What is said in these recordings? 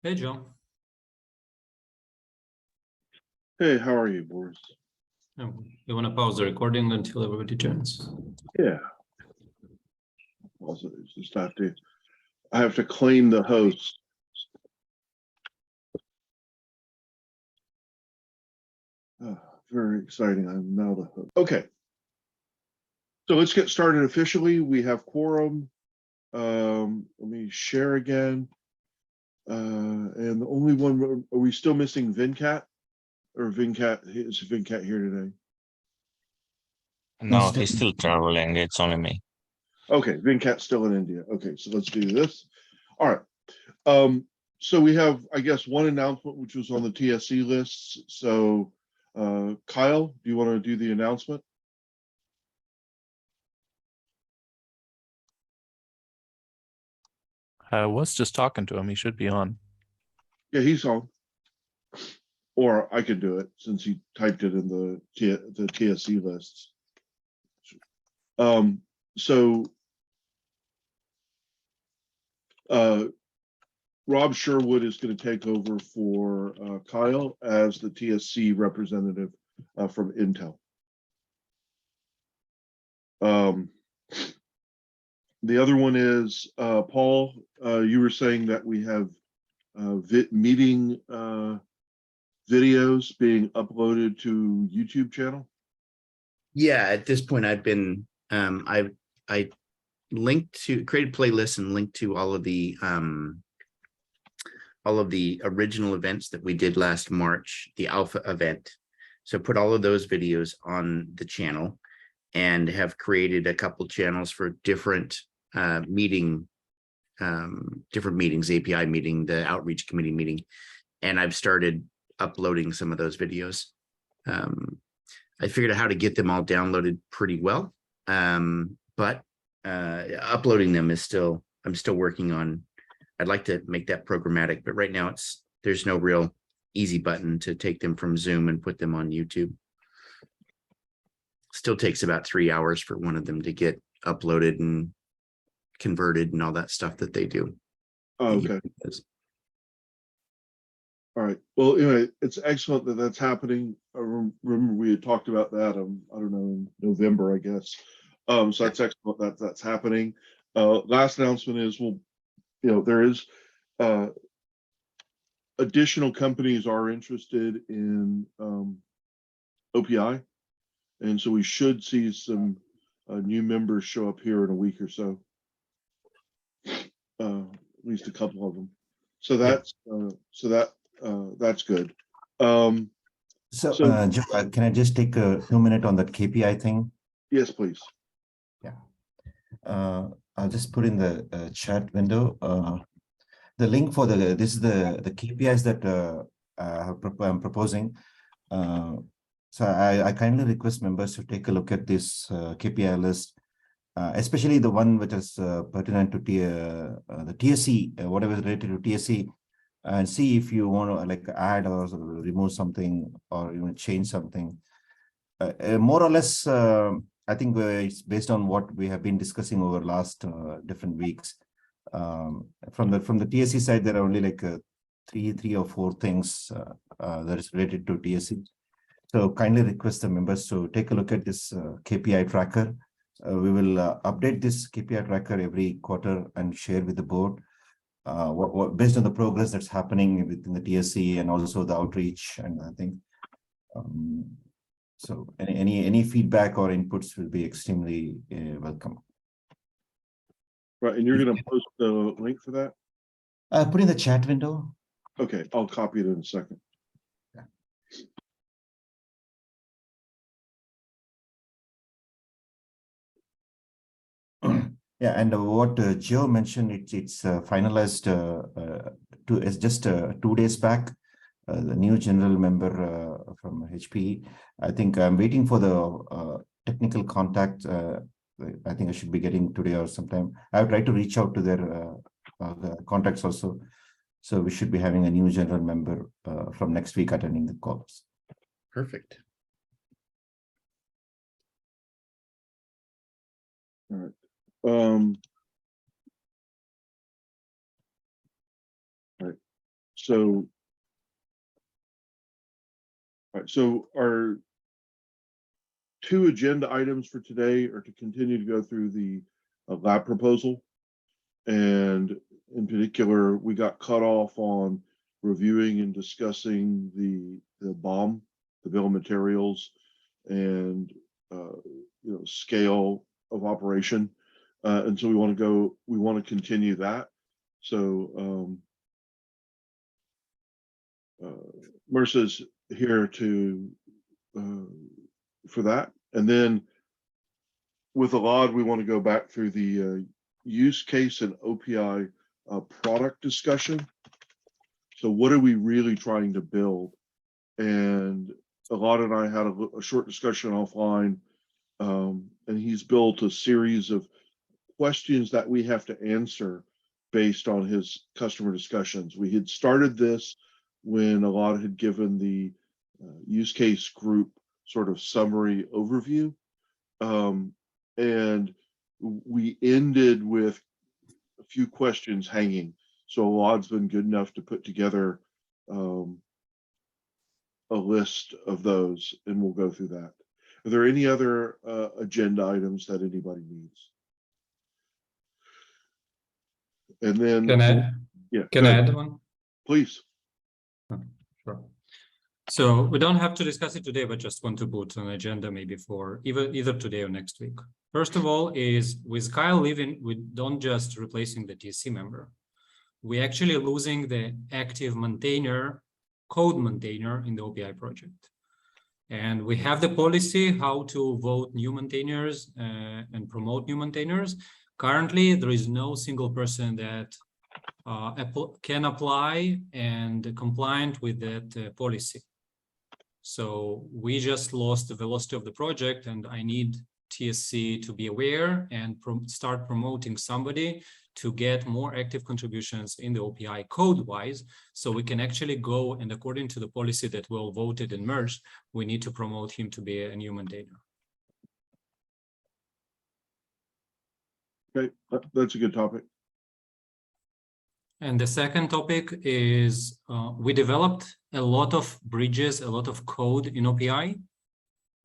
Hey, Joe. Hey, how are you, Boris? Oh, you want to pause the recording until everybody turns? Yeah. Also, just I have to claim the host. Very exciting. I'm now the host. Okay. So let's get started officially. We have quorum. Let me share again. And the only one, are we still missing Vincat? Or is Vincat here today? No, he's still traveling. It's only me. Okay, Vincat's still in India. Okay, so let's do this. All right. So we have, I guess, one announcement which was on the TSC list. So Kyle, do you want to do the announcement? I was just talking to him. He should be on. Yeah, he's on. Or I could do it since he typed it in the TSC lists. So Rob Sherwood is going to take over for Kyle as the TSC representative from Intel. The other one is Paul. You were saying that we have meeting videos being uploaded to YouTube channel. Yeah, at this point, I've been I linked to created playlists and linked to all of the original events that we did last March, the alpha event. So put all of those videos on the channel and have created a couple channels for different meetings, API meeting, the outreach committee meeting. And I've started uploading some of those videos. I figured out how to get them all downloaded pretty well. But uploading them is I'm still working on. I'd like to make that programmatic, but right now there's no real easy button to take them from Zoom and put them on YouTube. Still takes about 3 hours for one of them to get uploaded and converted and all that stuff that they do. Oh, okay. All right. Well, anyway, it's excellent that that's happening. I remember we had talked about that. I don't know, in November, I guess. So that's excellent that that's happening. Last announcement is there is additional companies are interested in OPI, and so we should see some new members show up here in a week or so. At least a couple of them. So that's that's good. Joe, can I just take a 2 minutes on that KPI thing? Yes, please. Yeah. I'll just put in the chat window the link for this is the KPIs that I'm proposing. So I kindly request members to take a look at this KPI list, especially the one which is pertinent to the TSC, whatever is related to TSC, and see if you want to like add or remove something or even change something. More or less, I think it's based on what we have been discussing over last different weeks. From the TSC side, there are only like three or four things that is related to TSC. So kindly request the members to take a look at this KPI tracker. We will update this KPI tracker every quarter and share with the board based on the progress that's happening within the TSC and also the outreach. And I think so any feedback or inputs will be extremely welcome. Right, and you're going to post the link for that? Put in the chat window. Okay, I'll copy it in a second. Yeah, and what Joe mentioned, it's finalized it's just 2 days back. The new general member from HP. I think I'm waiting for the technical contact. I think I should be getting today or sometime. I've tried to reach out to their contacts also. So we should be having a new general member from next week attending the calls. Perfect. All right. All right. So, all right, so our two agenda items for today are to continue to go through the lab proposal. And in particular, we got cut off on reviewing and discussing the BOM, the bill of materials, and scale of operation. And so we want to continue that. So Mercer's here to for that. And then with Alad, we want to go back through the use case and OPI product discussion. So what are we really trying to build? And Alad and I had a short discussion offline, and he's built a series of questions that we have to answer based on his customer discussions. We had started this when Alad had given the use case group sort of summary overview. And we ended with a few questions hanging. So Alad's been good enough to put together a list of those, and we'll go through that. Are there any other agenda items that anybody needs? And then, Can I, yeah, can go I ahead, add one? please. Sure. So we don't have to discuss it today, but just want to put an agenda maybe for either today or next week. First of all, is with Kyle leaving, we don't just replacing the TSC member. We actually losing the active maintainer, code maintainer in the OPI project. And we have the policy how to vote new maintainers and promote new maintainers. Currently, there is no single person that can apply and compliant with that policy. So we just lost the velocity of the project, and I need TSC to be aware and start promoting somebody to get more active contributions in the OPI code-wise, so we can actually go, and according to the policy that we all voted and merged, we need to promote him to be a new maintainer. Okay, that's a good topic. And the second topic is we developed a lot of bridges, a lot of code in OPI.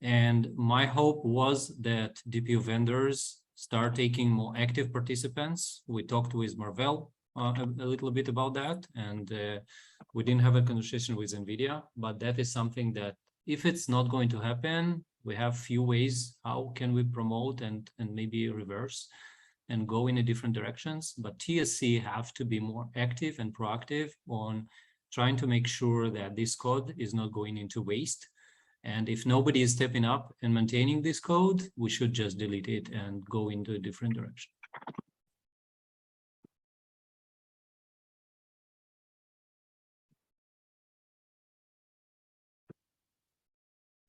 And my hope was that DPU vendors start taking more active participants. We talked with Marvell a little bit about that, and we didn't have a conversation with NVIDIA, but that is something that if it's not going to happen, we have few ways how can we promote and maybe reverse and go in a different directions. But TSC have to be more active and proactive on trying to make sure that this code is not going into waste. And if nobody is stepping up and maintaining this code, we should just delete it and go into a different direction.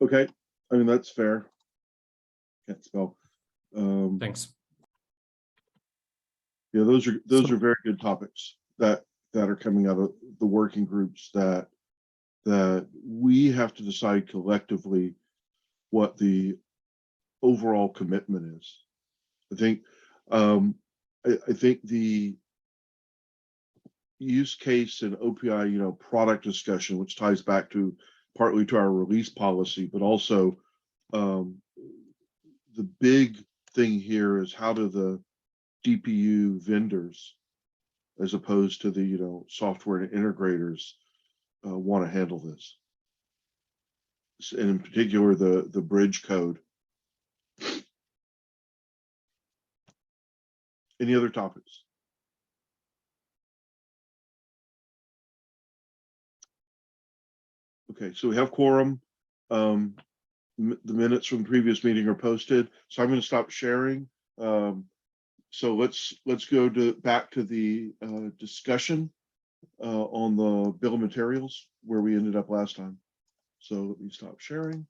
Okay, I mean, that's fair. Can't spell. Thanks. Yeah, those are very good topics that are coming out of the working groups that we have to decide collectively what the overall commitment is. I think I think the use case and OPI, product discussion, which ties back to partly to our release policy, but also the big thing here is how do the DPU vendors, as opposed to the software integrators, want to handle this, and in particular the bridge code. Any other topics? Okay, so we have quorum. The minutes from the previous meeting are posted, so I'm going to stop sharing. So let's go back to the discussion on the bill of materials where we ended up last time. So let me stop sharing.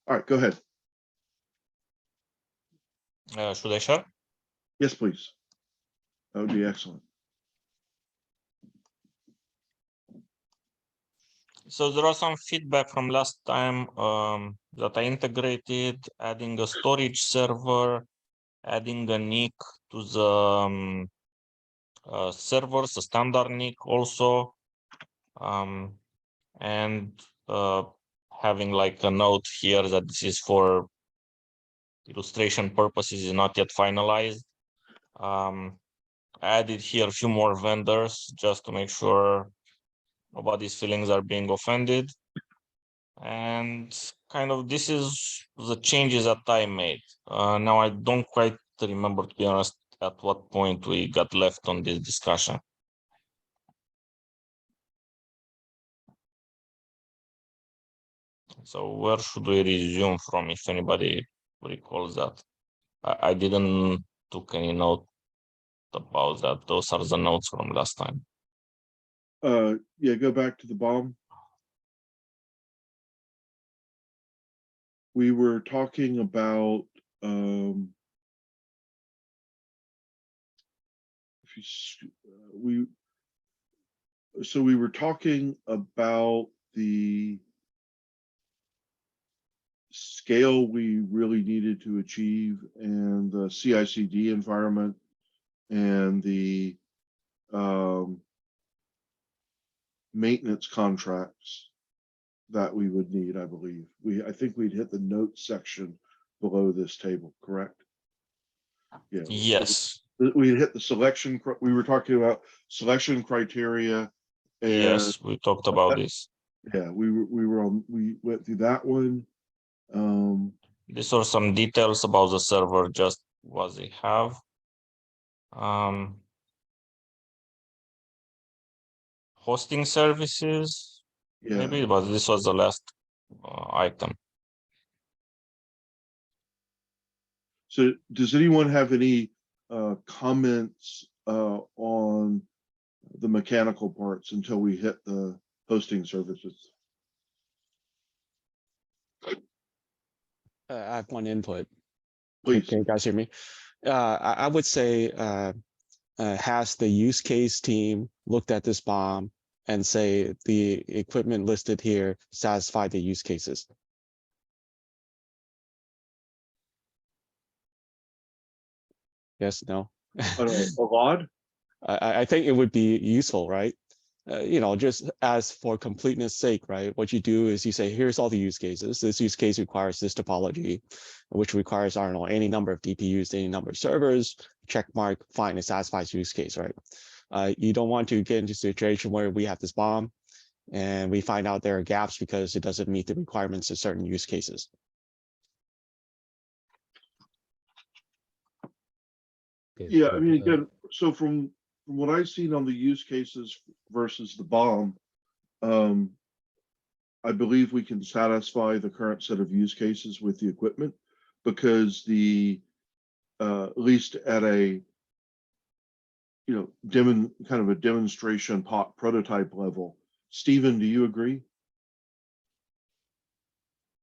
All right, go ahead. Should I share? Yes, please. That would be excellent. So there are some feedback from last time that I integrated, adding a storage server, adding a NIC to the servers, a standard NIC also. and having like a note here that this is for illustration purposes, is not yet finalized. I added here a few more vendors just to make sure nobody's feelings are being offended. And kind of this is the changes that I made. Now I don't quite remember, to be honest, at what point we got left on this discussion. So where should we resume from, if anybody recalls that? I didn't took any note about that. Those are the notes from last time. Yeah, go back to the bomb. We were talking about we were talking about the scale we really needed to achieve and the CI/CD environment and the maintenance contracts that we would need, I believe. I think we'd hit the notes section below this table, correct? Yeah. Yes. We hit the selection. We were talking about selection criteria. And Yes, we talked about this. yeah, we went through that one. These are some details about the server, just what they have. Hosting services, Yeah. maybe, but this was the last item. So does anyone have any comments on the mechanical parts until we hit the hosting services? I have one input. Please. Can you guys hear me? I would say, has the use case team looked at this bomb and say the equipment listed here satisfy the use cases? Yes, no? A lot? I think it would be useful, right? You know, just as for completeness sake, right? What you do is you say, here's all the use cases. This use case requires this topology, which requires, I don't know, any number of DPUs, any number of servers, check mark, fine, it satisfies use case, right? You don't want to get into a situation where we have this bomb and we find out there are gaps because it doesn't meet the requirements of certain use cases. Yeah, I mean, again, so from what I've seen on the use cases versus the bomb, I believe we can satisfy the current set of use cases with the equipment because at least at a, kind of a demonstration prototype level. Stephen, do you agree?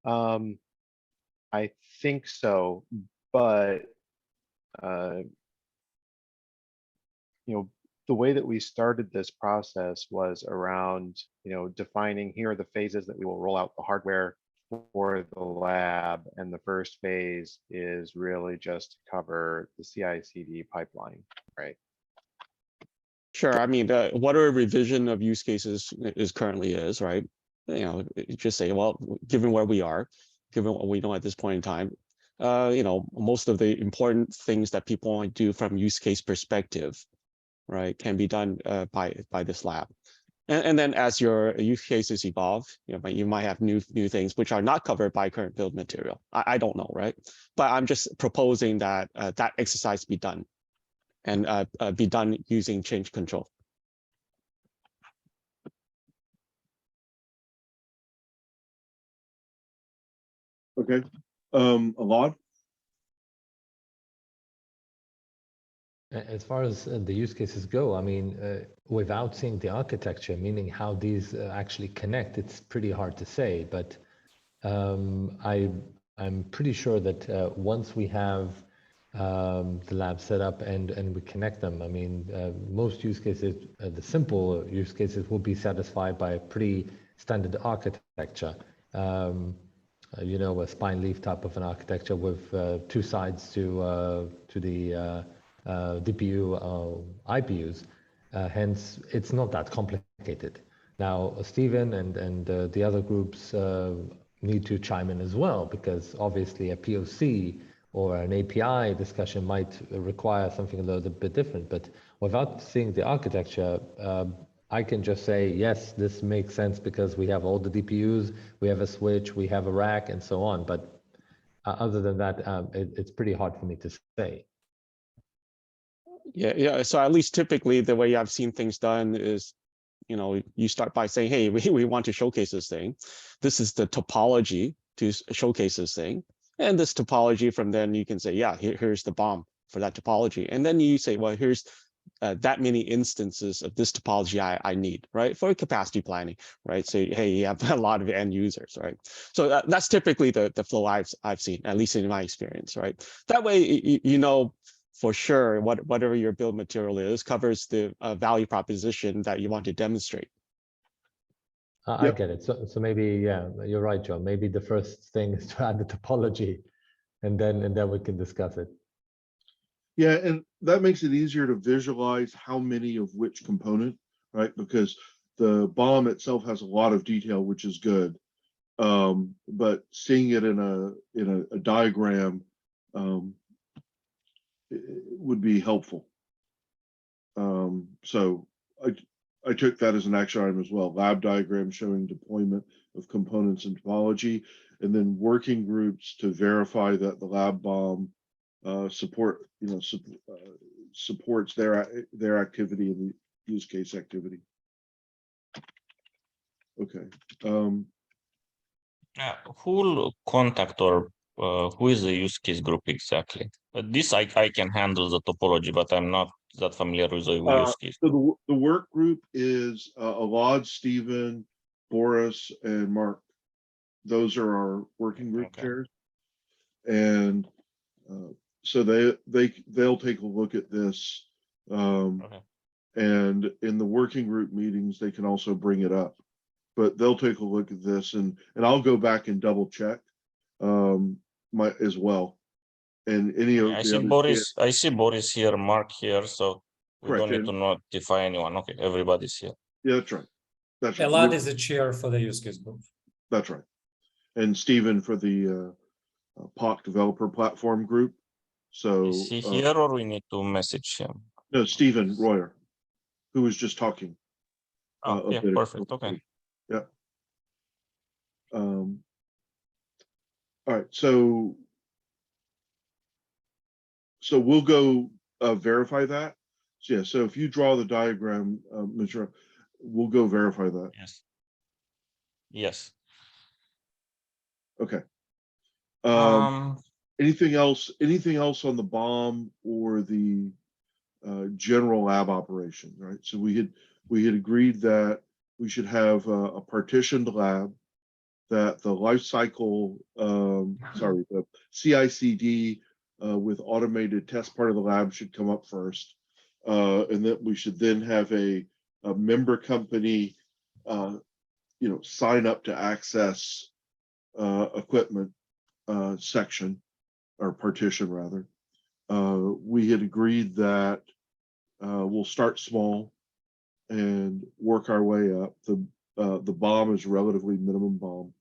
I think so, but the way that we started this process was around, defining here are the phases that we will roll out the hardware for the lab. And the first phase is really just to cover the CI/CD pipeline, right? Sure. I mean, whatever revision of use cases is currently is, right? Just say, well, given where we are, given what we know at this point in time, most of the important things that people want to do from use case perspective, right, can be done by this lab. And then as your use cases evolve, you might have new things which are not covered by current build material. I don't know, right? But I'm just proposing that that exercise be done and be done using change control. Okay. Alon? As far as the use cases go, I mean, without seeing the architecture, meaning how these actually connect, it's pretty hard to say. But I'm pretty sure that once we have the lab set up and we connect them, I mean, most use cases, the simple use cases, will be satisfied by a pretty standard architecture. A spine leaf type of an architecture with two sides to the DPU IPUs. Hence, it's not that complicated. Now, Stephen and the other groups need to chime in as well, because obviously a POC or an API discussion might require something a little bit different. But without seeing the architecture, I can just say, yes, this makes sense because we have all the DPUs, we have a switch, we have a rack, and so on. But other than that, it's pretty hard for me to say. Yeah. So at least typically the way I've seen things done is, you start by saying, hey, we want to showcase this thing. This is the topology to showcase this thing. And this topology from then you can say, yeah, here's the BOM for that topology. And then you say, well, here's that many instances of this topology I need, right? For capacity planning, right? So, hey, you have a lot of end users, right? So that's typically the flow I've seen, at least in my experience, right? That way, you know, for sure, whatever your build material is covers the value proposition that you want to demonstrate. I get it. So maybe, yeah, you're right, John. Maybe the first thing is to add the topology, and then we can discuss it. Yeah, and that makes it easier to visualize how many of which component, right? Because the BOM itself has a lot of detail, which is good. But seeing it in a diagram would be helpful. So I took that as an action item as well. Lab diagram showing deployment of components and topology, and then working groups to verify that the lab BOM supports their activity and the use case activity. Okay. Who will contact or who is the use case group exactly? This I can handle the topology, but I'm not that familiar with the use case. So the work group is Alad, Stephen, Boris, and Mark. Those are our working group chairs, and so they'll take a look at this. And in the working group meetings, they can also bring it up, but they'll take a look at this, and I'll go back and double check as well. And any of I see Boris here, Mark here, so we don't need to notify anyone. Okay, everybody's here. Yeah, that's right. That's right. Elad is the chair for the use case group. That's right. And Stephen for the POC developer platform group. So Is he here or we need to message him? No, Stephen Royer, who was just talking. Yeah, perfect. Okay. Yeah. All right. So we'll go verify that. So yeah. So if you draw the diagram, Mr. We'll go verify that. Yes. Yes. Okay. Anything else on the BOM or the general lab operation, right? So we had agreed that we should have a partitioned lab, that the life cycle, the CI/CD with automated test part of the lab should come up first, and that we should then have a member company, sign up to access equipment section or partition rather. We had agreed that we'll start small and work our way up. The BOM is relatively minimum BOM,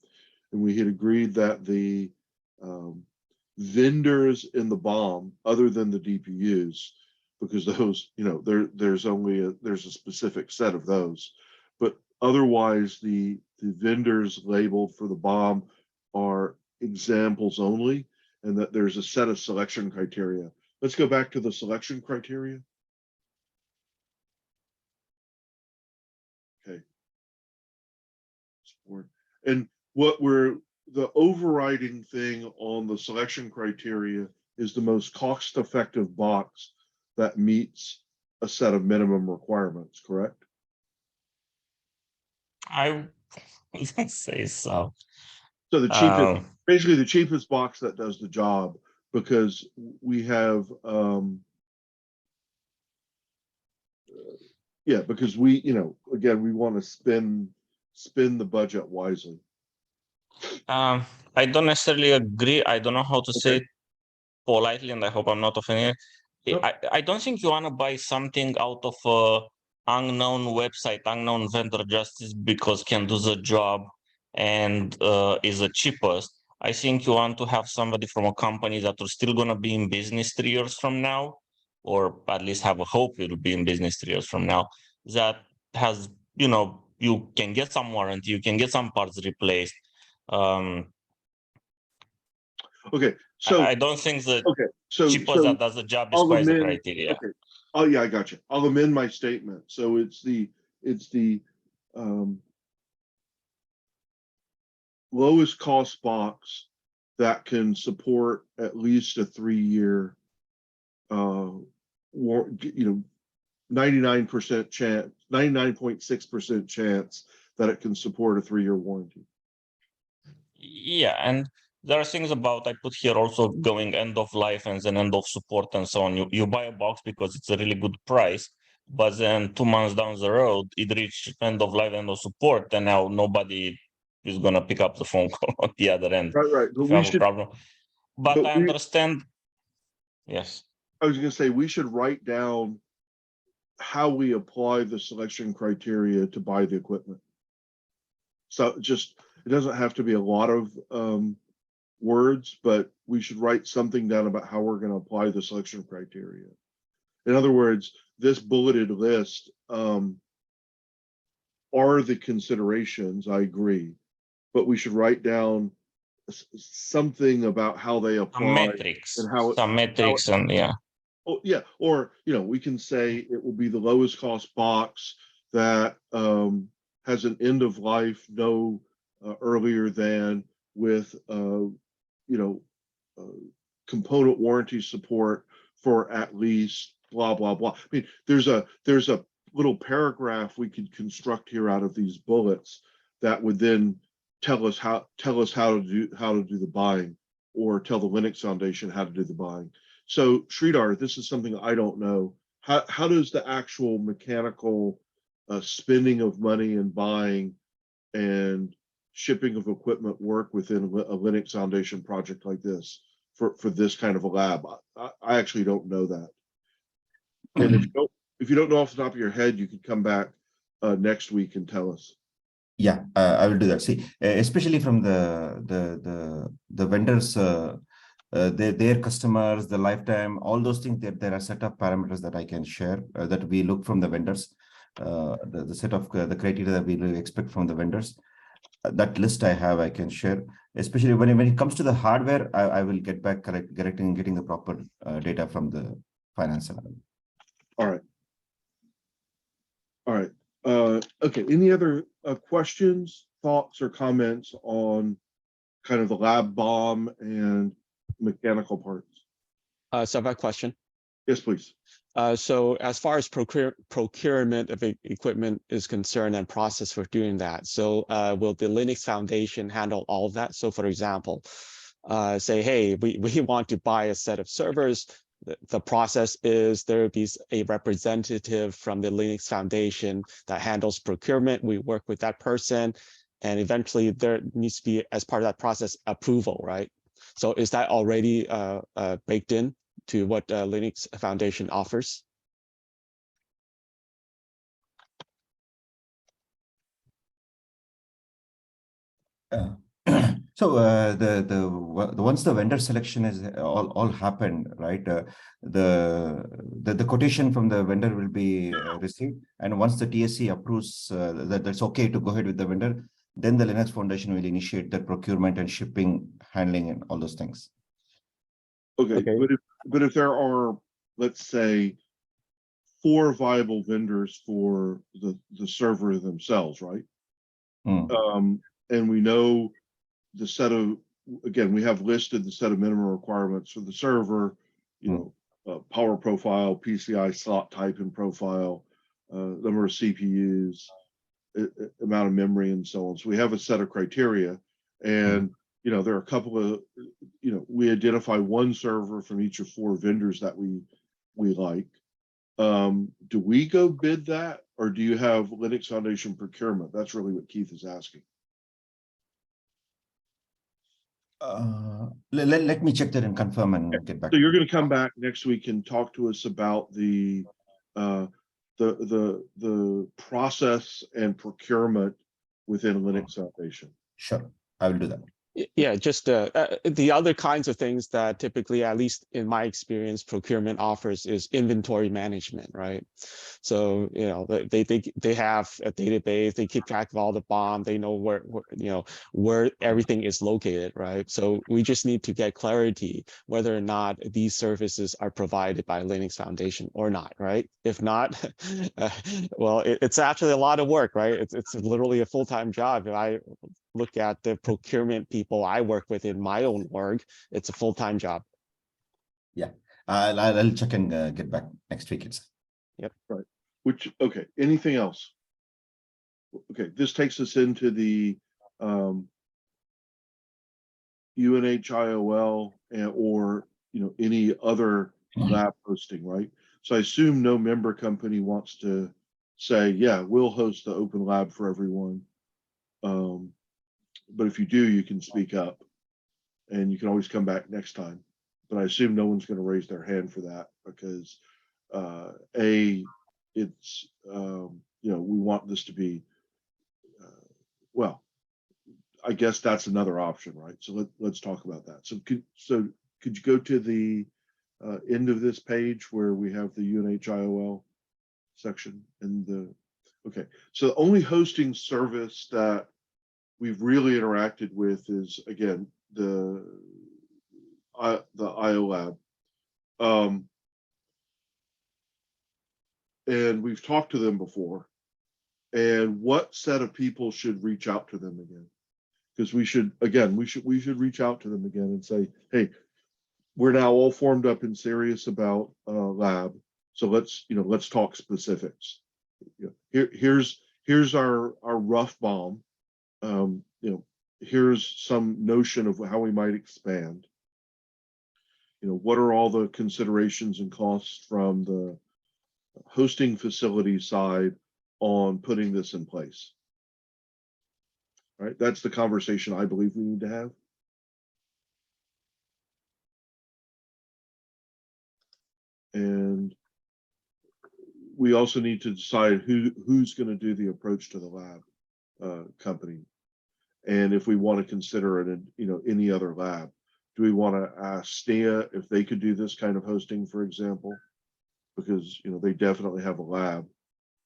and we had agreed that the vendors in the BOM, other than the DPUs, because those, there's a specific set of those, but otherwise the vendors labeled for the BOM are examples only, and that there's a set of selection criteria. Let's go back to the selection criteria. Okay. And the overriding thing on the selection criteria is the most cost-effective box that meets a set of minimum requirements, correct? I would say so. So the cheapest, basically the cheapest box that does the job, because we have, because we, again, we want to spend the budget wisely. I don't necessarily agree. I don't know how to say it politely, and I hope I'm not offending. I don't think you want to buy something out of unknown website, unknown vendor just is because can do the job and is the cheapest. I think you want to have somebody from a company that are still going to be in business 3 years from now, or at least have a hope it will be in business 3 years from now, that has, you know, you can get some warranty, you can get some parts replaced. Okay, so, I don't think the okay, so, cheapest that does the job is I'll quite the amend- criteria. okay. Oh, yeah, I got you. I'll amend my statement. So it's the lowest cost box that can support at least a 3-year, 99% chance, 99.6% chance that it can support a 3-year warranty. Yeah, and there are things about, I put here also going end of life and then end of support and so on. You buy a box because it's a really good price, but then 2 months down the road, it reached end of life, end of support, and now nobody is gonna pick up the phone call at the other end. Right. But If we you have a should, problem. But but I we- understand. Yes. I was gonna say, we should write down how we apply the selection criteria to buy the equipment. So just, it doesn't have to be a lot of words, but we should write something down about how we're gonna apply the selection criteria. In other words, this bulleted list are the considerations, I agree, but we should write down something about how they Some apply. metrics, and how it- some metrics, and yeah. Oh, yeah, or, we can say it will be the lowest cost box that has an end of life no earlier than with, component warranty support for at least blah, blah, blah. I mean, there's a little paragraph we could construct here out of these bullets that would then tell us how to do the buying, or tell the Linux Foundation how to do the buying. So Sridhar, this is something I don't know. How does the actual mechanical spending of money and buying and shipping of equipment work within a Linux Foundation project like this for this kind of a lab? I actually don't know that. And if you don't know off the top of your head, you could come back next week and tell us. Yeah, I will do that. See, especially from the vendors, their customers, the lifetime, all those things. There are set of parameters that I can share that we look from the vendors. The set of the criteria that we really expect from the vendors. That list I have, I can share. Especially when it comes to the hardware, I will get back getting the proper data from the finance. All right. Okay. Any other questions, thoughts, or comments on kind of the lab bomb and mechanical parts? So I have a question. Yes, please. So as far as procurement of equipment is concerned and process for doing that, so will the Linux Foundation handle all of that? So for example, say, hey, we want to buy a set of servers. The process is there will be a representative from the Linux Foundation that handles procurement. We work with that person, and eventually there needs to be, as part of that process, approval, right? So is that already baked in to what Linux Foundation offers? So the once the vendor selection is all happened, right? The quotation from the vendor will be received, and once the TSC approves that's okay to go ahead with the vendor, then the Linux Foundation will initiate the procurement and shipping, handling, and all those things. Okay. But if there are, let's say, 4 viable vendors for the server themselves, right? And we know the set of, again, we have listed the set of minimum requirements for the server, power profile, PCI slot type and profile, number of CPUs, amount of memory, and so on. So we have a set of criteria, and there are a couple of, we identify one server from each of 4 vendors that we like. Do we go bid that, or do you have Linux Foundation procurement? That's really what Keith is asking. Let me check that and confirm and get back. So you're going to come back next week and talk to us about the the process and procurement within Linux Foundation. Sure, I will do that. Yeah, just the other kinds of things that typically, at least in my experience, procurement offers is inventory management, right? So, you know, they have a database, they keep track of all the BOM, they know where everything is located, right? So we just need to get clarity whether or not these services are provided by Linux Foundation or not, right? If not, well, it's actually a lot of work, right? It's literally a full-time job. If I look at the procurement people I work with in my own org, it's a full-time job. Yeah, I'll check and get back next week. It's Right. Which, okay, anything else? Okay, this takes us into the UNH-IOL or any other lab hosting, right? So I assume no member company wants to say, yeah, we'll host the open lab for everyone. But if you do, you can speak up and you can always come back next time. But I assume no one's going to raise their hand for that because it's we want this to be well, I guess that's another option, right? So let's talk about that. So could you go to the end of this page where we have the UNH-IOL section and okay. So the only hosting service that we've really interacted with is, again, the IOLab. And we've talked to them before. And what set of people should reach out to them again? Because we should reach out to them again and say, hey, we're now all formed up and serious about lab. So let's talk specifics. Here's our rough BOM. Here's some notion of how we might expand. What are all the considerations and costs from the hosting facility side on putting this in place? Right, that's the conversation I believe we need to have. And we also need to decide who's going to do the approach to the lab company. And if we want to consider it in any other lab, do we want to ask STEA if they could do this kind of hosting, for example? Because they definitely have a lab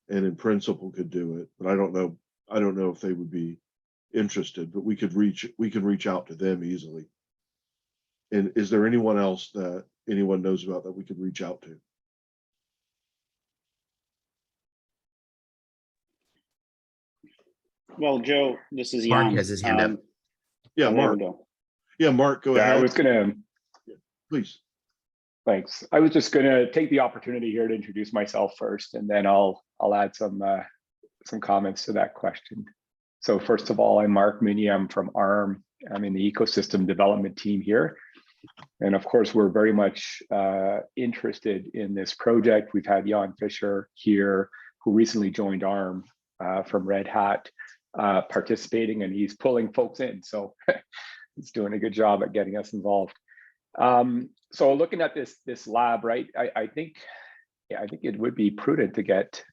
and in principle could do it, but I don't know if they would be interested, but we can reach out to them easily. And is there anyone else that anyone knows about that we could reach out to? Well, Joe, this is Mark Jan. has his hand up. Yeah, there we Mark. go. Yeah, Mark, go ahead. I was gonna, Please. thanks. I was just gonna take the opportunity here to introduce myself first, and then I'll add some comments to that question. So first of all, I'm Mark Mooney. I'm from ARM. I'm in the ecosystem development team here. And of course, we're very much interested in this project. We've had Jan Fischer here, who recently joined ARM from Red Hat, participating, and he's pulling folks in. So he's doing a good job at getting us involved. So looking at this lab, right? I think it would be prudent to get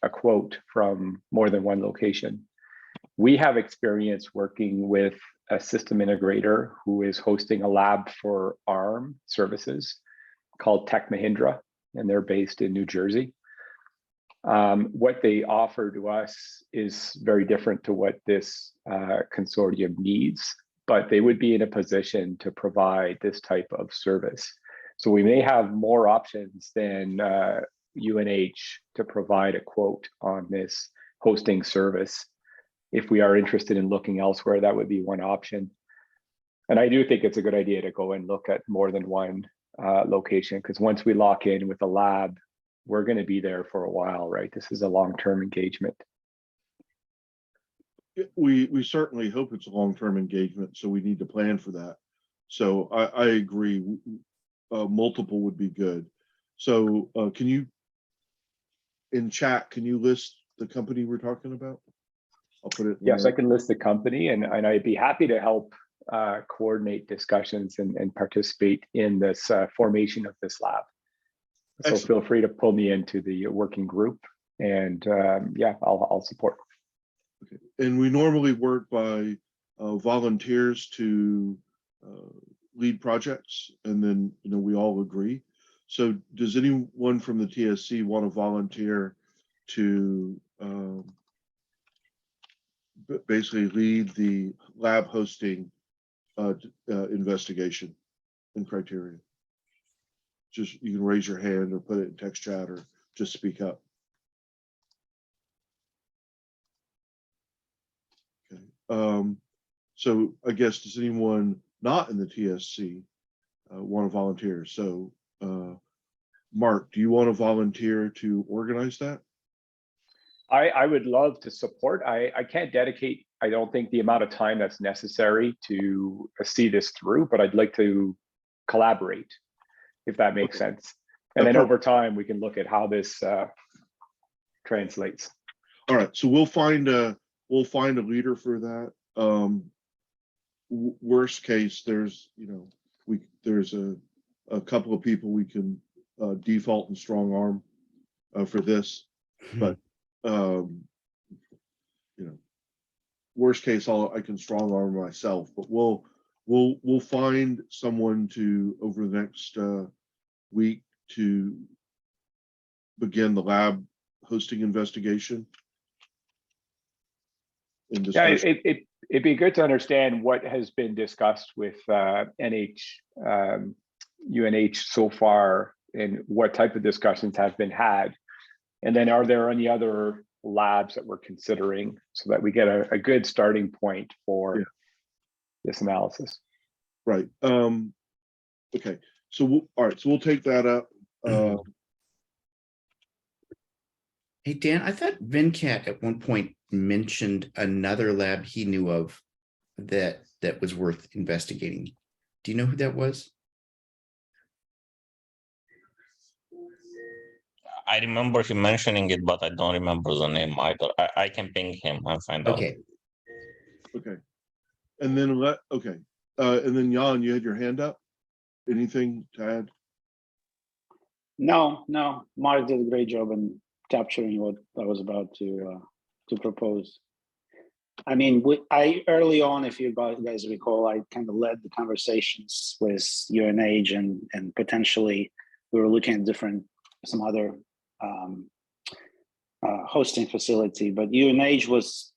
a quote from more than one location. We have experience working with a system integrator who is hosting a lab for ARM services called Tech Mahindra, and they're based in New Jersey. What they offer to us is very different to what this consortium needs, but they would be in a position to provide this type of service. So we may have more options than UNH to provide a quote on this hosting service. If we are interested in looking elsewhere, that would be one option. And I do think it's a good idea to go and look at more than one location, because once we lock in with a lab, we're going to be there for a while, right? This is a long-term engagement. We certainly hope it's a long-term engagement, so we need to plan for that. So I agree, multiple would be good. So can you, in chat, can you list the company we're talking about? I'll put it. Yes, I can list the company, and I'd be happy to help coordinate discussions and participate in this formation of this lab. So Excellent. feel free to pull me into the working group, and yeah, I'll support. Okay. And we normally work by volunteers to lead projects, and then we all agree. So does anyone from the TSC want to volunteer to basically lead the lab hosting investigation and criteria? Just you can raise your hand or put it in text chat or just speak up. Okay. So I guess, does anyone not in the TSC want to volunteer? So Mark, do you want to volunteer to organize that? I would love to support. I can't dedicate, I don't think, the amount of time that's necessary to see this through, but I'd like to collaborate, if that makes sense. And then over time, we can look at how this translates. All right, so we'll find a leader for that. Worst case, there's there's a couple of people we can default and strong arm for this, but worst case, I can strong arm myself, but we'll find someone to over the next week to begin the lab hosting investigation. Yeah, it'd be good to understand what has been discussed with UNH so far, and what type of discussions have been had. And then are there any other labs that we're considering, so that we get a good starting point for this analysis? Right. Okay. So all right. So we'll take that up. Hey, Dan, I thought Venkat at one point mentioned another lab he knew of that was worth investigating. Do you know who that was? I remember him mentioning it, but I don't remember the name either. I can ping him and find out. Okay. Okay. And then and then Jan, you had your hand up. Anything to add? No. Mark did a great job in capturing what I was about to propose. I mean, I early on, if you guys recall, I kind of led the conversations with UNH, and potentially we were looking at some other hosting facility, but UNH was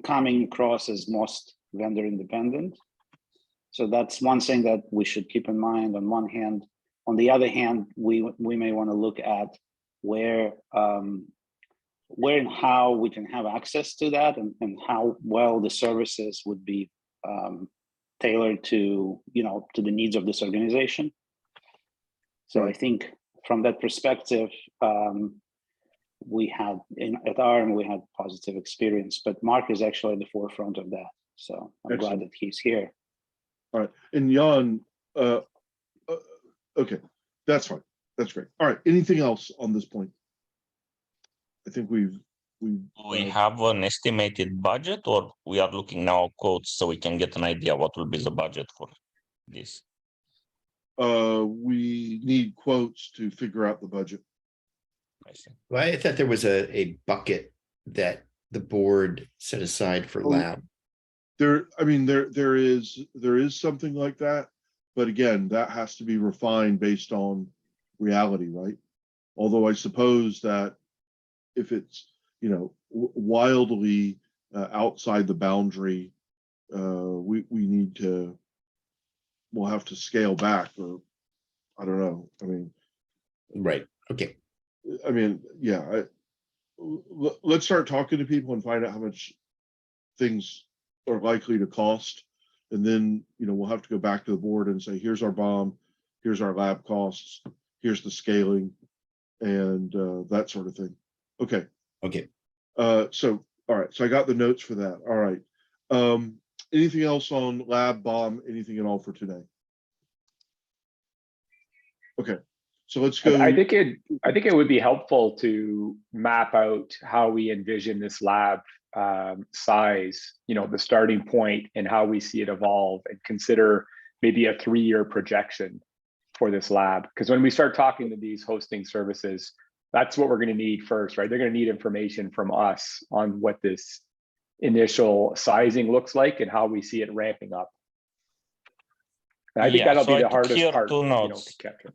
coming across as most vendor independent. So that's one thing that we should keep in mind on one hand. On the other hand, we may want to look at where and how we can have access to that, and how well the services would be tailored to to the needs of this organization. So I think from that perspective, we had at ARM we had positive experience, but Mark is actually at the forefront of that. So I'm glad that he's here. All right, and Jan, okay, that's fine. That's great. All right, anything else on this point? I think we have an estimated budget, or we are looking now at quotes so we can get an idea what will be the budget for this? We need quotes to figure out the budget. I see. Well, I thought there was a bucket that the board set aside for lab. There is something like that, but again, that has to be refined based on reality, right? Although I suppose that if it's wildly outside the boundary, we'll have to scale back, or I don't know. I mean, right. Okay. I mean, yeah. Let's start talking to people and find out how much things are likely to cost, and then we'll have to go back to the board and say, here's our BOM, here's our lab costs, here's the scaling, and that sort of thing. Okay. So all right, so I got the notes for that. All right, anything else on lab, BOM, anything at all for today? Okay, so let's go. I think it would be helpful to map out how we envision this lab size, the starting point, and how we see it evolve, and consider maybe a 3-year projection for this lab. Because when we start talking to these hosting services, that's what we're going to need first, right? They're going to need information from us on what this initial sizing looks like and how we see it ramping up. And I think Yeah, that'll so be I the took hardest here part, two you know, notes. to capture.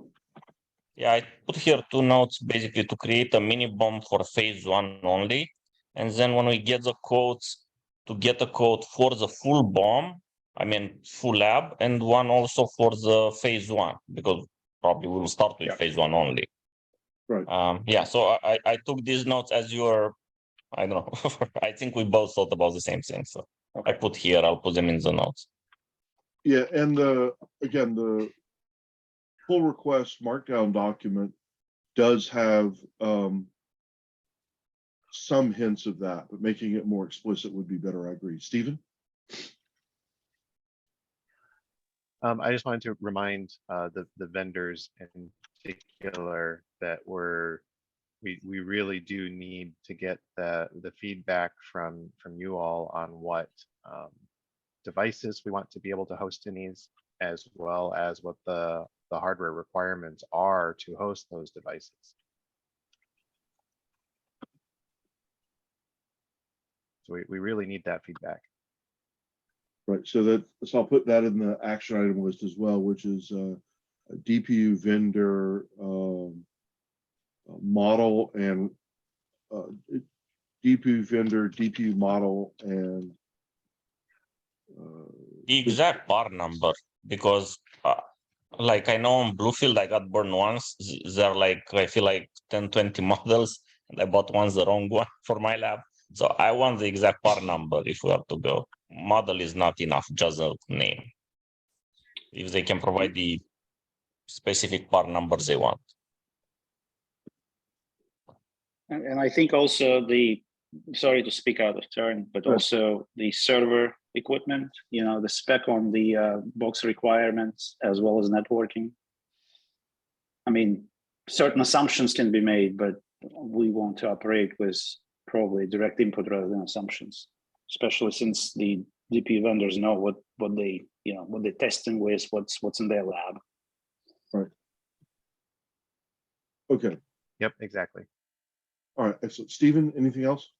Yeah, I put here 2 notes basically to create a mini bomb for phase 1 only. And then when we get the codes, to get a code for the full bomb, I mean, full lab, and one also for the phase 1, because probably we'll start with Yeah. phase 1 only. Right. Yeah, so I took these notes as your, I don't know, I think we both thought about the same thing. So I put here, I'll put them in the notes. Yeah, and again, the pull request markdown document does have some hints of that, but making it more explicit would be better. I agree. Stephen? I just wanted to remind the vendors in particular that we really do need to get the feedback from you all on what devices we want to be able to host in these, as well as what the hardware requirements are to host those devices. So we really need that feedback. Right, so I'll put that in the action item list as well, which is a DPU vendor model and DPU vendor, DPU model, and The exact part number, because like I know on Bluefield I got burned once. They're like, I feel like 10-20 models, and I bought once the wrong one for my lab. So I want the exact part number if we have to go. Model is not enough, just a name. If they can provide the specific part numbers they want. And I think also sorry to speak out of turn, but also the server equipment, you know, the spec on the box requirements as well as networking. I mean, certain assumptions can be made, but we want to operate with probably direct input rather than assumptions, especially since the DP vendors know what they, you know, what they're testing with, what's in their lab. right. Okay. Yep, exactly. All right. Excellent. Stephen, anything else?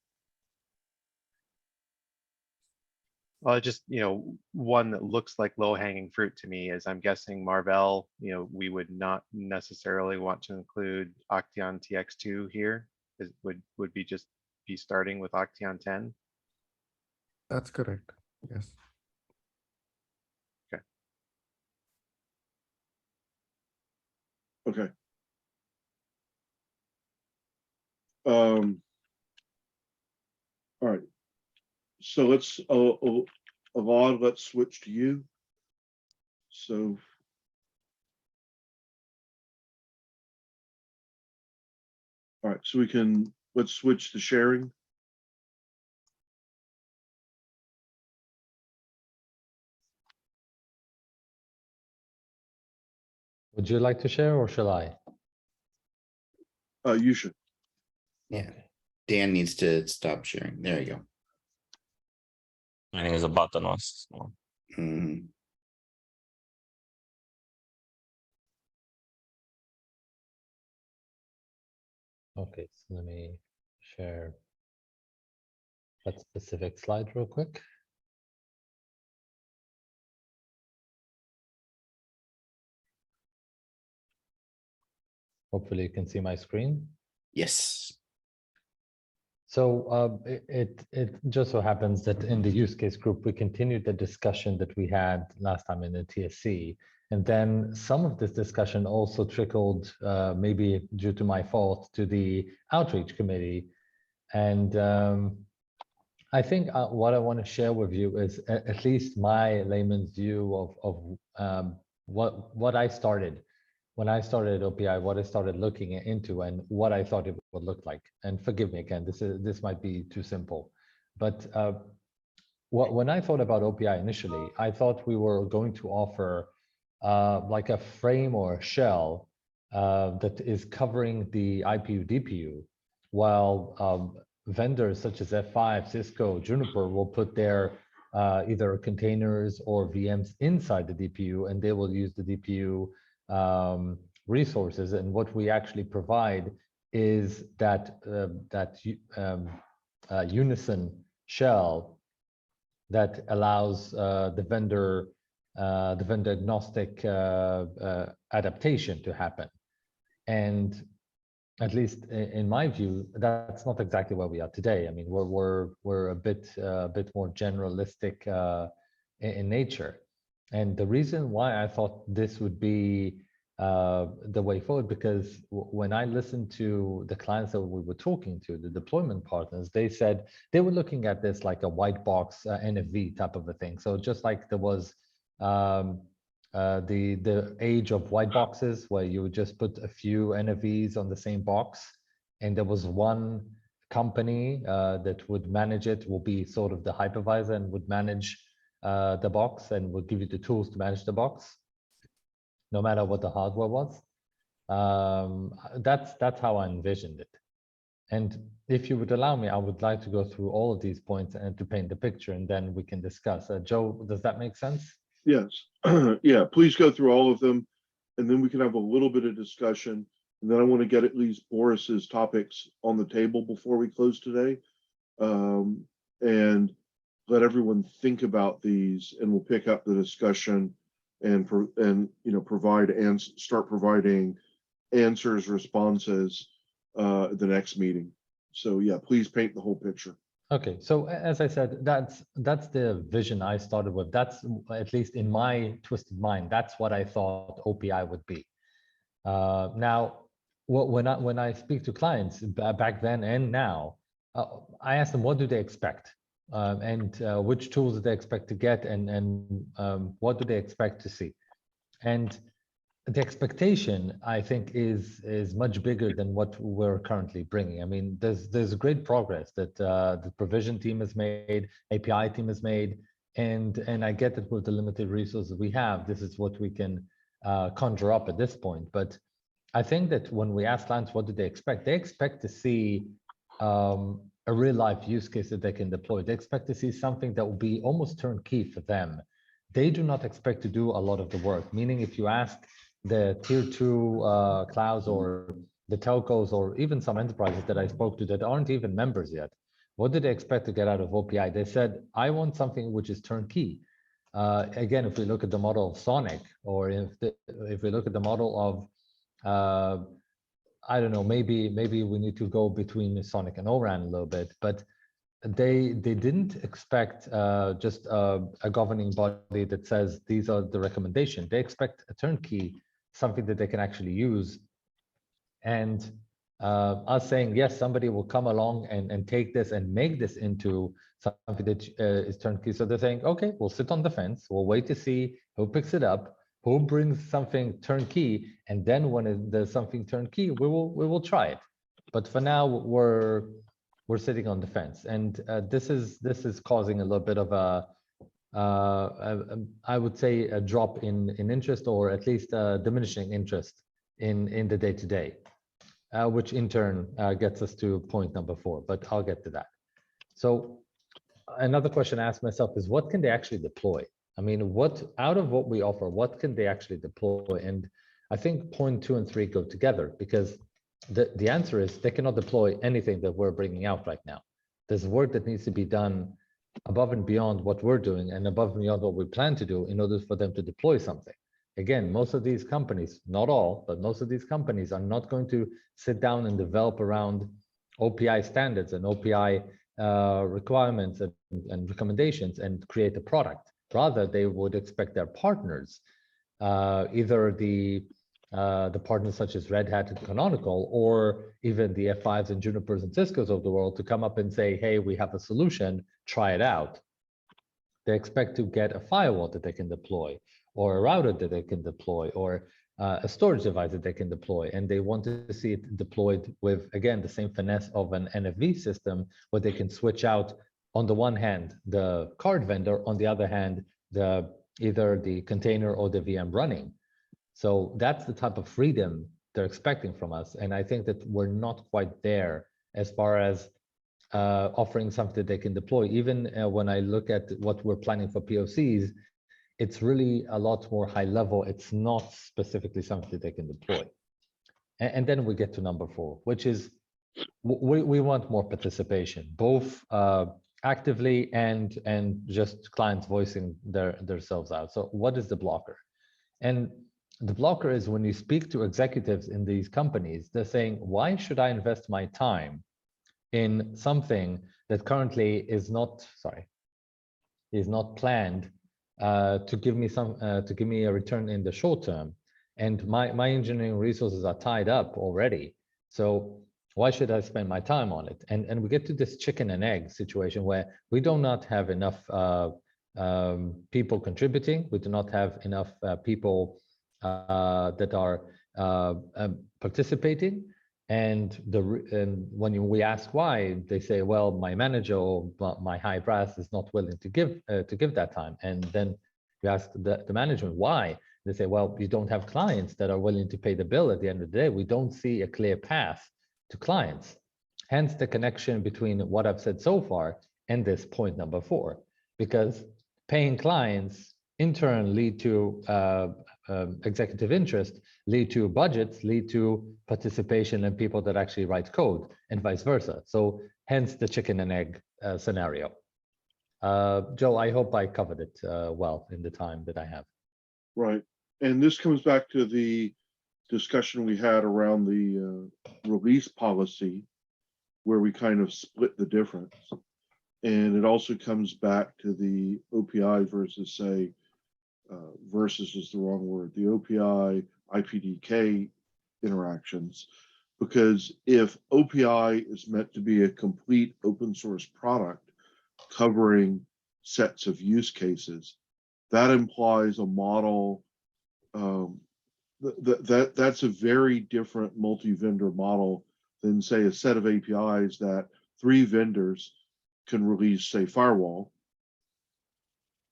Well, just, you know, one that looks like low-hanging fruit to me is, I'm guessing Marvell, you know, we would not necessarily want to include Octeon TX2 here. Would be just be starting with Octeon 10. That's correct. Yes. Okay. All right. So let's Alon, let's switch to you. So all right, so let's switch to sharing. Would you like to share or shall I? You should. Yeah. Dan needs to stop sharing. There you go. I think it's a button was small. Mhm. Okay, so let me share that specific slide real quick. Hopefully you can see my screen. Yes. So it just so happens that in the use case group, we continued the discussion that we had last time in the TSC. And then some of this discussion also trickled, maybe due to my fault, to the outreach committee. And I think what I want to share with you is at least my layman's view of what I started. When I started OPI, what I started looking into and what I thought it would look like. And forgive me again, this might be too simple, but when I thought about OPI initially, I thought we were going to offer like a frame or a shell that is covering the IPU DPU, while vendors such as F5, Cisco, Juniper will put their either containers or VMs inside the DPU, and they will use the DPU resources, and what we actually provide is that unison shell that allows the vendor agnostic adaptation to happen. And at least in my view, that's not exactly where we are today. I mean, we're a bit more generalistic in nature. And the reason why I thought this would be the way forward, because when I listened to the clients that we were talking to, the deployment partners, they said they were looking at this like a white box NFV type of a thing. So just like there was the age of white boxes where you would just put a few NFVs on the same box, and there was one company that would manage it, will be sort of the hypervisor and would manage the box and would give you the tools to manage the box, no matter what the hardware was. That's how I envisioned it. And if you would allow me, I would like to go through all of these points and to paint the picture, and then we can discuss. Joe, does that make sense? Yes, yeah, please go through all of them, and then we can have a little bit of discussion. And then I want to get at least Boris's topics on the table before we close today, and let everyone think about these, and we'll pick up the discussion and provide and start providing answers, responses at the next meeting. So yeah, please paint the whole picture. Okay, so as I said, that's the vision I started with. That's, at least in my twisted mind, that's what I thought OPI would be. Now, when I speak to clients back then and now, I ask them, what do they expect? And which tools do they expect to get, and what do they expect to see? And the expectation, I think, is much bigger than what we're currently bringing. I mean, there's great progress that the provision team has made, API team has made, and I get that with the limited resources we have, this is what we can conjure up at this point. But I think that when we ask clients what do they expect to see a real life use case that they can deploy. They expect to see something that will be almost turnkey for them. They do not expect to do a lot of the work, meaning if you ask the tier 2 clouds or the telcos or even some enterprises that I spoke to that aren't even members yet, what do they expect to get out of OPI? They said, I want something which is turnkey. Again, if we look at the model of Sonic, or if we look at the model of I don't know, maybe we need to go between Sonic and ORAN a little bit, but they didn't expect just a governing body that says these are the recommendations. They expect a turnkey, something that they can actually use. And us saying, yes, somebody will come along and take this and make this into something that is turnkey. So they're saying, okay, we'll sit on the fence. We'll wait to see who picks it up, who brings something turnkey, and then when there's something turnkey, we will try it. But for now, we're sitting on the fence, and this is causing a little bit of I would say a drop in interest, or at least diminishing interest in the day-to-day, which in turn gets us to point number 4. But I'll get to that. So another question I ask myself is, what can they actually deploy? I mean, what out of what we offer, what can they actually deploy? And I think point 2 and 3 go together, because the answer is they cannot deploy anything that we're bringing out right now. There's work that needs to be done above and beyond what we're doing and above and beyond what we plan to do in order for them to deploy something. Again, most of these companies, not all, but most of these companies are not going to sit down and develop around OPI standards and OPI requirements and recommendations and create a product. Rather, they would expect their partners, either the partners such as Red Hat and Canonical, or even the F5s and Junipers and Ciscos of the world, to come up and say, hey, we have a solution, try it out. They expect to get a firewall that they can deploy, or a router that they can deploy, or a storage device that they can deploy. And they want to see it deployed with, again, the same finesse of an NFV system, where they can switch out, on the one hand, the card vendor, on the other hand, either the container or the VM running. So that's the type of freedom they're expecting from us. And I think that we're not quite there as far as offering something that they can deploy. Even when I look at what we're planning for POCs, it's really a lot more high level. It's not specifically something they can deploy. And then we get to number 4, which is we want more participation, both actively and just clients voicing themselves out. So what is the blocker? And the blocker is when you speak to executives in these companies, they're saying, why should I invest my time in something that currently is not planned to give me a return in the short term, and my engineering resources are tied up already, so why should I spend my time on it? And we get to this chicken and egg situation where we do not have enough people contributing, we do not have enough people that are participating. And when we ask why, they say, well, my manager or my high brass is not willing to give that time. And then you ask the management why, they say, well, you don't have clients that are willing to pay the bill at the end of the day. We don't see a clear path to clients. Hence the connection between what I've said so far and this point number 4, because paying clients in turn lead to executive interest, lead to budgets, lead to participation and people that actually write code, and vice versa. So hence the chicken and egg scenario. Joe, I hope I covered it well in the time that I have. Right. And this comes back to the discussion we had around the release policy, where we kind of split the difference. And it also comes back to the OPI versus, say, versus is the wrong word, the OPI IPDK interactions, because if OPI is meant to be a complete open source product covering sets of use cases, that implies a model that's a very different multi-vendor model than, say, a set of APIs that 3 vendors can release, say, firewall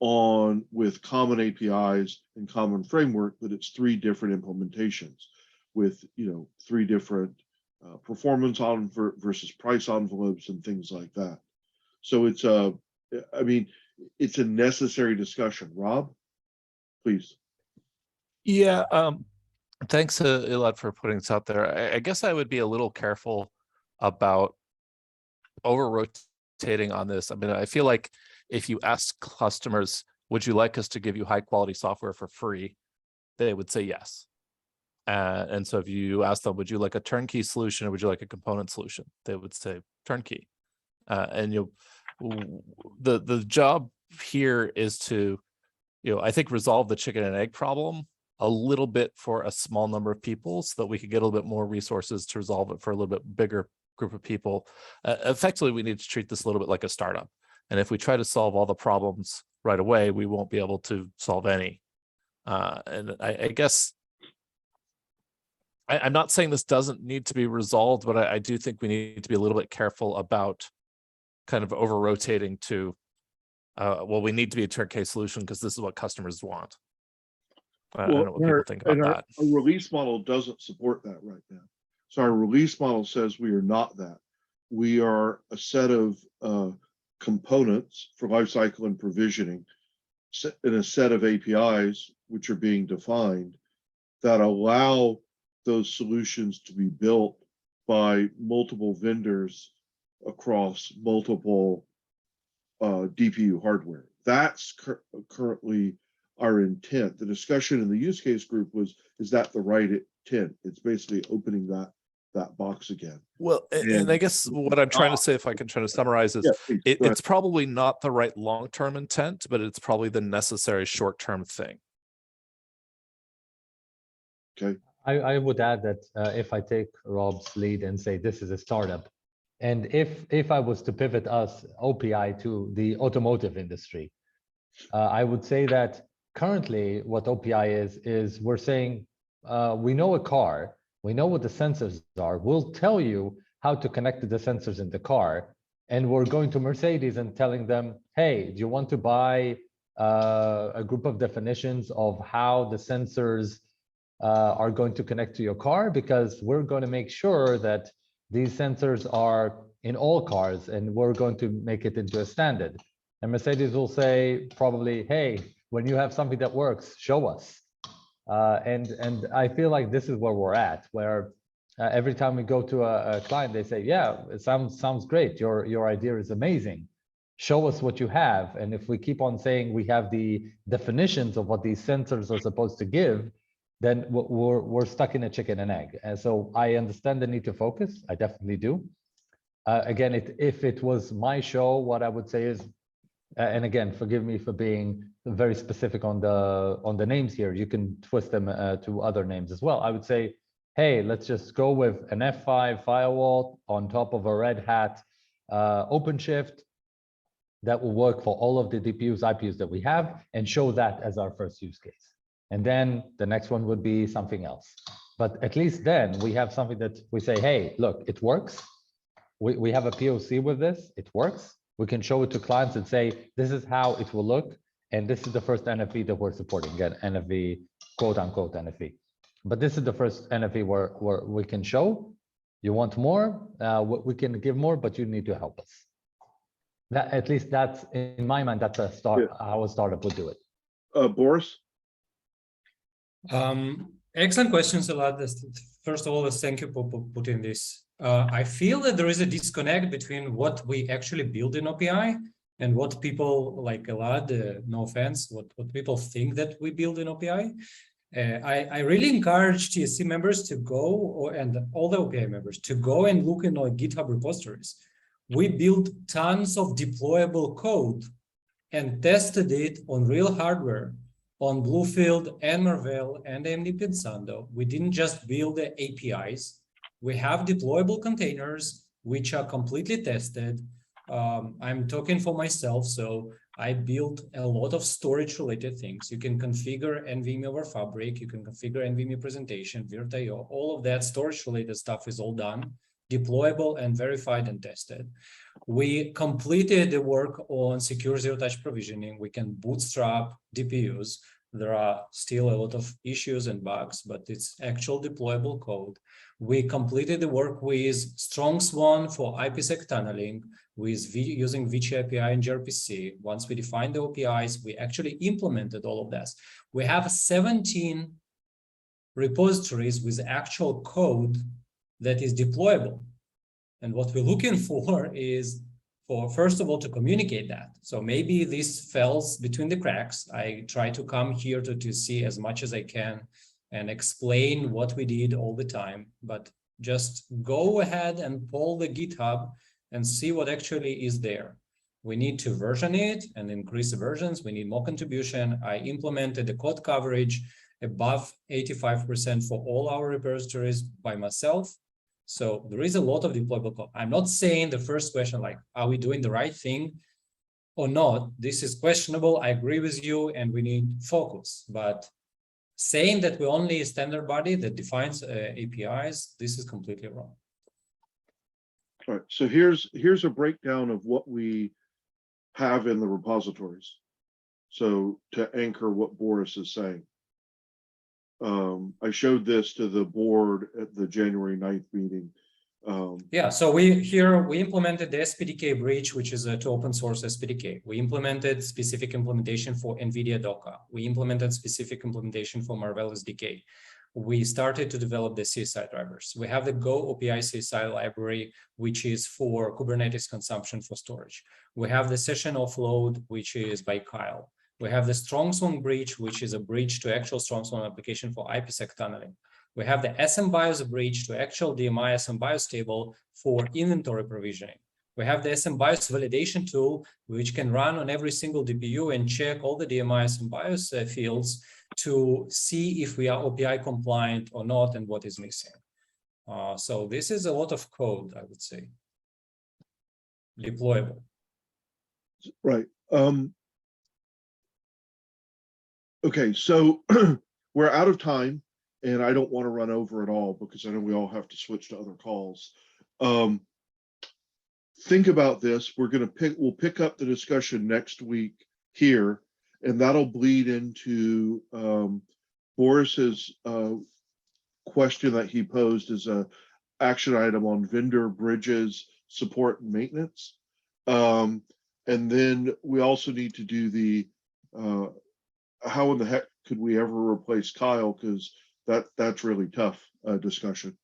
on with common APIs and common framework, but it's 3 different implementations with 3 different performance on versus price envelopes and things like that. So it's it's a necessary discussion. Rob, please. Yeah, thanks, Elad, for putting this out there. I guess I would be a little careful about over-rotating on this. I mean, I feel like if you ask customers, would you like us to give you high-quality software for free? They would say yes. And so if you ask them, would you like a turnkey solution or would you like a component solution? They would say turnkey. And the job here is to, I think, resolve the chicken and egg problem a little bit for a small number of people so that we could get a little bit more resources to resolve it for a little bit bigger group of people. Effectively, we need to treat this a little bit like a startup. And if we try to solve all the problems right away, we won't be able to solve any. And I guess I'm not saying this doesn't need to be resolved, but I do think we need to be a little bit careful about kind of over-rotating to, well, we need to be a turnkey solution because this is what customers want. I don't know what people think about that. Our release model doesn't support that right now. So our release model says we are not that. We are a set of components for lifecycle and provisioning in a set of APIs, which are being defined, that allow those solutions to be built by multiple vendors across multiple DPU hardware. That's currently our intent. The discussion in the use case group was, is that the right intent? It's basically opening that box again. Well, and I guess what I'm trying to say, if I can try to summarize, is it's probably not the right long-term intent, but it's probably the necessary short-term thing. Okay. I would add that if I take Rob's lead and say this is a startup, and if I was to pivot us OPI to the automotive industry, I would say that currently what OPI is we're saying we know a car, we know what the sensors are, we'll tell you how to connect to the sensors in the car, and we're going to Mercedes and telling them, hey, do you want to buy a group of definitions of how the sensors are going to connect to your car, because we're going to make sure that these sensors are in all cars and we're going to make it into a standard. And Mercedes will say probably, hey, When you have something that works, show us. And I feel like this is where we're at, where every time we go to a client, they say, yeah, it sounds great. Your idea is amazing. Show us what you have. And if we keep on saying we have the definitions of what these sensors are supposed to give, then we're stuck in a chicken and egg. And so I understand the need to focus. I definitely do. Again, if it was my show, what I would say is, and again, forgive me for being very specific on the names here. You can twist them to other names as well. I would say, hey, let's just go with an F5 firewall on top of a Red Hat OpenShift that will work for all of the DPUs, IPUs that we have, and show that as our first use case. And then the next one would be something else. But at least then we have something that we say, hey, look, it works. We have a POC with this, it works. We can show it to clients and say, this is how it will look. And this is the first NFV that we're supporting, again, NFV, quote unquote NFV. But this is the first NFV where we can show, you want more, we can give more, but you need to help us. That, at least that's, in my mind, that's a start, how a startup would do it. Boris? Excellent questions, a lot. First of all, thank you for putting this. I feel that there is a disconnect between what we actually build in OPI and what people like a lot, no offense, what people think that we build in OPI. I really encourage TSC members to go, and all the OPI members, to go and look in our GitHub repositories. We built tons of deployable code and tested it on real hardware, on Bluefield and Marvell and AMD Pensando. We didn't just build the APIs. We have deployable containers, which are completely tested. I'm talking for myself, so I built a lot of storage-related things. You can configure NVMe over Fabric, you can configure NVMe presentation, Virt.io, all of that storage-related stuff is all done, deployable and verified and tested. We completed the work on secure zero-touch provisioning. We can bootstrap DPUs. There are still a lot of issues and bugs, but it's actual deployable code. We completed the work with Strong Swan for IPsec tunneling, with using Vici API and gRPC. Once we defined the OPIs, we actually implemented all of this. We have 17 repositories with actual code that is deployable. And what we're looking for is, first of all, to communicate that. So maybe this falls between the cracks. I try to come here to see as much as I can and explain what we did all the time, but just go ahead and pull the GitHub and see what actually is there. We need to version it and increase the versions. We need more contribution. I implemented the code coverage above 85% for all our repositories by myself. So there is a lot of deployable code. I'm not saying the first question, like, are we doing the right thing or not? This is questionable. I agree with you, and we need focus. But saying that we're only a standard body that defines APIs, this is completely wrong. All right, so here's a breakdown of what we have in the repositories. So to anchor what Boris is saying. I showed this to the board at the January 9th meeting. Yeah, so we implemented the SPDK bridge, which is to open source SPDK. We implemented specific implementation for NVIDIA Docker. We implemented specific implementation for Marvell SDK. We started to develop the CSI drivers. We have the Go OPI CSI library, which is for Kubernetes consumption for storage. We have the session offload, which is by Kyle. We have the Strong Swan bridge, which is a bridge to actual Strong Swan application for IPsec tunneling. We have the SMBIOS bridge to actual DMI SMBIOS table for inventory provisioning. We have the SMBIOS validation tool, which can run on every single DPU and check all the DMI SMBIOS fields to see if we are OPI compliant or not and what is missing. So this is a lot of code, I would say, deployable. Right. Okay, so we're out of time, and I don't want to run over it all because I know we all have to switch to other calls. Think about this. We'll pick up the discussion next week here, and that'll bleed into Boris's question that he posed as a action item on vendor bridges, support and maintenance. And then we also need to do the how in the heck could we ever replace Kyle? Because that's really tough discussion.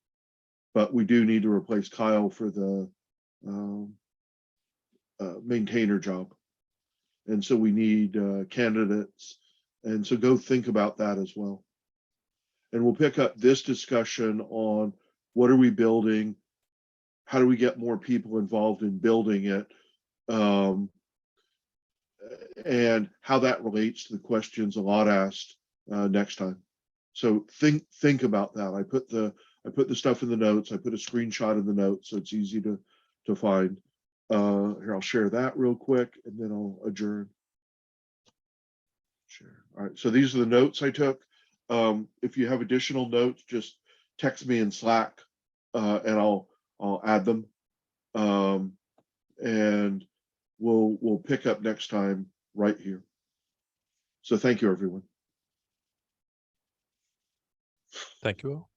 But we do need to replace Kyle for the maintainer job. And so we need candidates. And so go think about that as well. And we'll pick up this discussion on what are we building? How do we get more people involved in building it? And how that relates to the questions a lot asked next time. So think about that. I put the stuff in the notes. I put a screenshot in the notes so it's easy to find. Here, I'll share that real quick and then I'll adjourn. Share. All right, so these are the notes I took. If you have additional notes, just text me in Slack and I'll add them. And we'll pick up next time right here. So thank you, everyone. Thank you all.